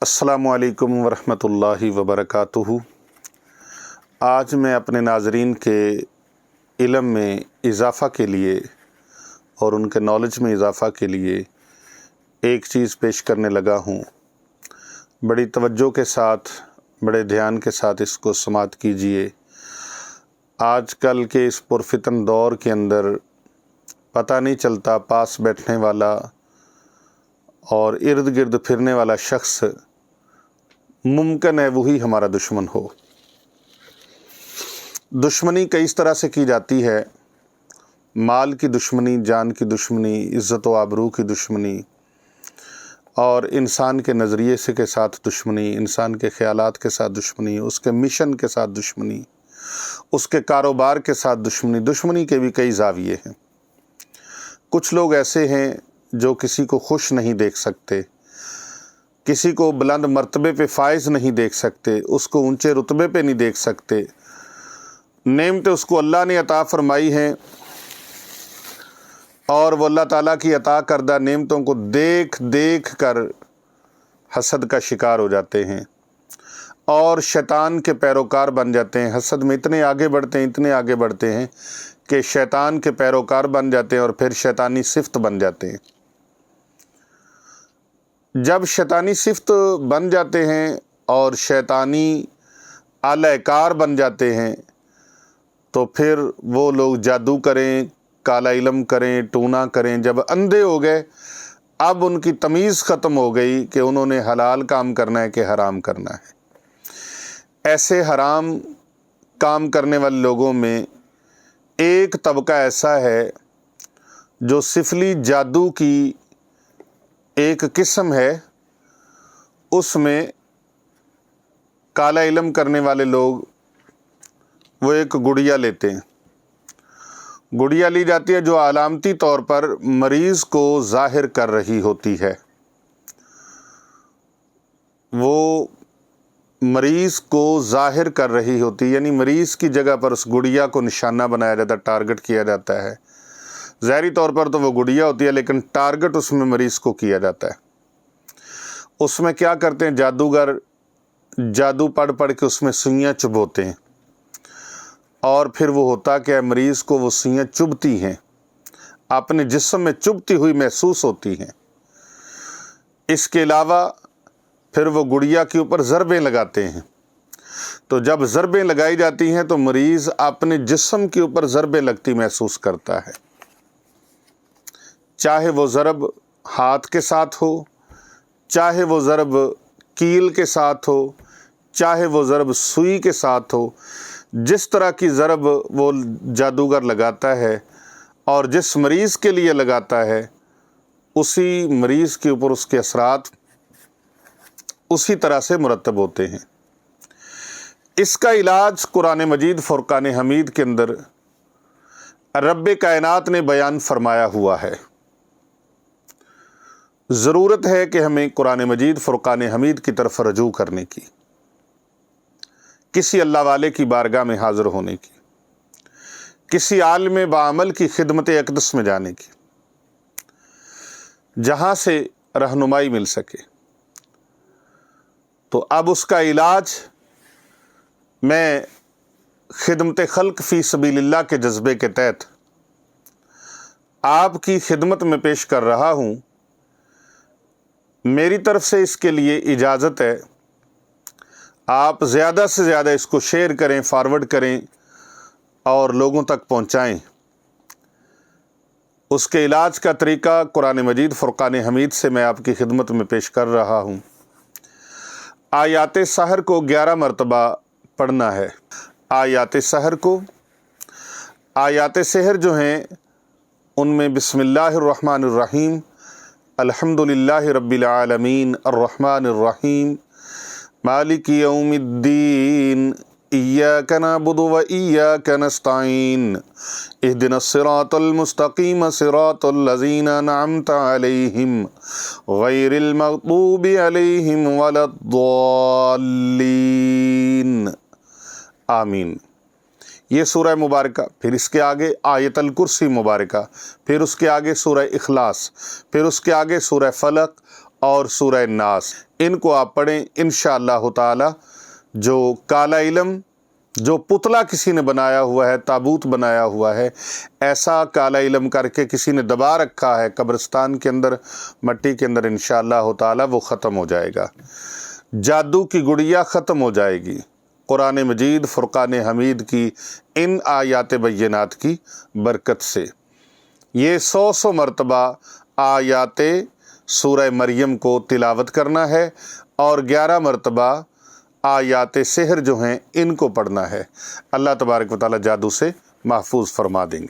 السلام علیکم ورحمۃ اللہ وبرکاتہ۔ آج میں اپنے ناظرین کے علم میں اضافہ کے لیے اور ان کے نالج میں اضافہ کے لیے ایک چیز پیش کرنے لگا ہوں۔ بڑی توجہ کے ساتھ، بڑے دھیان کے ساتھ اس کو سماعت کیجیے۔ آج کل کے اس پرفتن دور کے اندر پتہ نہیں چلتا پاس بیٹھنے والا اور ارد گرد پھرنے والا شخص ممکن ہے وہی ہمارا دشمن ہو۔ دشمنی کئی طرح سے کی جاتی ہے، مال کی دشمنی، جان کی دشمنی، عزت و آبرو کی دشمنی، اور انسان کے نظریے سے کے ساتھ دشمنی، انسان کے خیالات کے ساتھ دشمنی، اس کے مشن کے ساتھ دشمنی، اس کے کاروبار کے ساتھ دشمنی۔ دشمنی کے بھی کئی زاویے ہیں۔ کچھ لوگ ایسے ہیں جو کسی کو خوش نہیں دیکھ سکتے، کسی کو بلند مرتبے پہ فائز نہیں دیکھ سکتے، اس کو اونچے رتبے پہ نہیں دیکھ سکتے۔ نعمتیں اس کو اللہ نے عطا فرمائی ہیں اور وہ اللہ تعالیٰ کی عطا کردہ نعمتوں کو دیکھ دیکھ کر حسد کا شکار ہو جاتے ہیں اور شیطان کے پیروکار بن جاتے ہیں۔ حسد میں اتنے آگے بڑھتے ہیں کہ شیطان کے پیروکار بن جاتے ہیں اور پھر شیطانی صفت بن جاتے ہیں۔ جب شیطانی صفت بن جاتے ہیں اور شیطانی اعلی کار بن جاتے ہیں تو پھر وہ لوگ جادو کریں، کالا علم کریں، ٹونا کریں۔ جب اندھے ہو گئے، اب ان کی تمیز ختم ہو گئی کہ انہوں نے حلال کام کرنا ہے کہ حرام کرنا ہے۔ ایسے حرام کام کرنے والے لوگوں میں ایک طبقہ ایسا ہے جو سفلی جادو کی ایک قسم ہے، اس میں کالا علم کرنے والے لوگ وہ ایک گڑیا لیتے ہیں۔ گڑیا لی جاتی ہے جو علامتی طور پر مریض کو ظاہر کر رہی ہوتی ہے۔ وہ مریض کو ظاہر کر رہی ہوتی، یعنی مریض کی جگہ پر اس گڑیا کو نشانہ بنایا جاتا ہے، ٹارگٹ کیا جاتا ہے۔ ظاہری طور پر تو وہ گڑیا ہوتی ہے لیکن ٹارگٹ اس میں مریض کو کیا جاتا ہے۔ اس میں کیا کرتے ہیں جادوگر؟ جادو پڑھ کے اس میں سوئیاں چبھوتے ہیں اور پھر وہ ہوتا کہ مریض کو وہ سوئیاں چبھتی ہیں، اپنے جسم میں چبھتی ہوئی محسوس ہوتی ہیں۔ اس کے علاوہ پھر وہ گڑیا کے اوپر ضربیں لگاتے ہیں۔ تو جب ضربیں لگائی جاتی ہیں تو مریض اپنے جسم کے اوپر ضربیں لگتی محسوس کرتا ہے، چاہے وہ ضرب ہاتھ کے ساتھ ہو، چاہے وہ ضرب کیل کے ساتھ ہو، چاہے وہ ضرب سوئی کے ساتھ ہو۔ جس طرح کی ضرب وہ جادوگر لگاتا ہے اور جس مریض کے لیے لگاتا ہے، اسی مریض کے اوپر اس کے اثرات اسی طرح سے مرتب ہوتے ہیں۔ اس کا علاج قرآن مجید فرقان حمید کے اندر رب کائنات نے بیان فرمایا ہوا ہے۔ ضرورت ہے کہ ہمیں قرآن مجید فرقان حمید کی طرف رجوع کرنے کی، کسی اللہ والے کی بارگاہ میں حاضر ہونے کی، کسی عالم بعمل کی خدمت اقدس میں جانے کی، جہاں سے رہنمائی مل سکے۔ تو اب اس کا علاج میں خدمت خلق فی سبیل اللہ کے جذبے کے تحت آپ کی خدمت میں پیش کر رہا ہوں۔ میری طرف سے اس کے لیے اجازت ہے، آپ زیادہ سے زیادہ اس کو شیئر کریں، فارورڈ کریں اور لوگوں تک پہنچائیں۔ اس کے علاج کا طریقہ قرآن مجید فرقان حمید سے میں آپ کی خدمت میں پیش کر رہا ہوں۔ آیات سحر کو 11 مرتبہ پڑھنا ہے۔ آیات سحر کو، آیات سحر جو ہیں ان میں بسم اللہ الرحمن الرحیم، الحمدللہ رب العالمین، الرحمن الرحیم، مالک یوم الدین، ایاک نعبد و ایاک نستعین، اہدنا الصراط المستقیم صراط الذین انعمت علیہم غیر المغضوب علیہم ولا الضالین، آمین۔ یہ سورہ مبارکہ، پھر اس کے آگے آیت الکرسی مبارکہ، پھر اس کے آگے سورہ اخلاص، پھر اس کے آگے سورہ فلق اور سورہ ناس، ان کو آپ پڑھیں انشاءاللہ تعالی۔ جو کالا علم، جو پتلا کسی نے بنایا ہوا ہے، تابوت بنایا ہوا ہے، ایسا کالا علم کر کے کسی نے دبا رکھا ہے قبرستان کے اندر، مٹی کے اندر، انشاءاللہ تعالی وہ ختم ہو جائے گا۔ جادو کی گڑیا ختم ہو جائے گی قرآن مجید فرقان حمید کی ان آیات بینات کی برکت سے۔ یہ 100 مرتبہ آیات سورہ مریم کو تلاوت کرنا ہے اور 11 مرتبہ آیات سحر جو ہیں ان کو پڑھنا ہے۔ اللہ تبارک و تعالی جادو سے محفوظ فرما دیں گے۔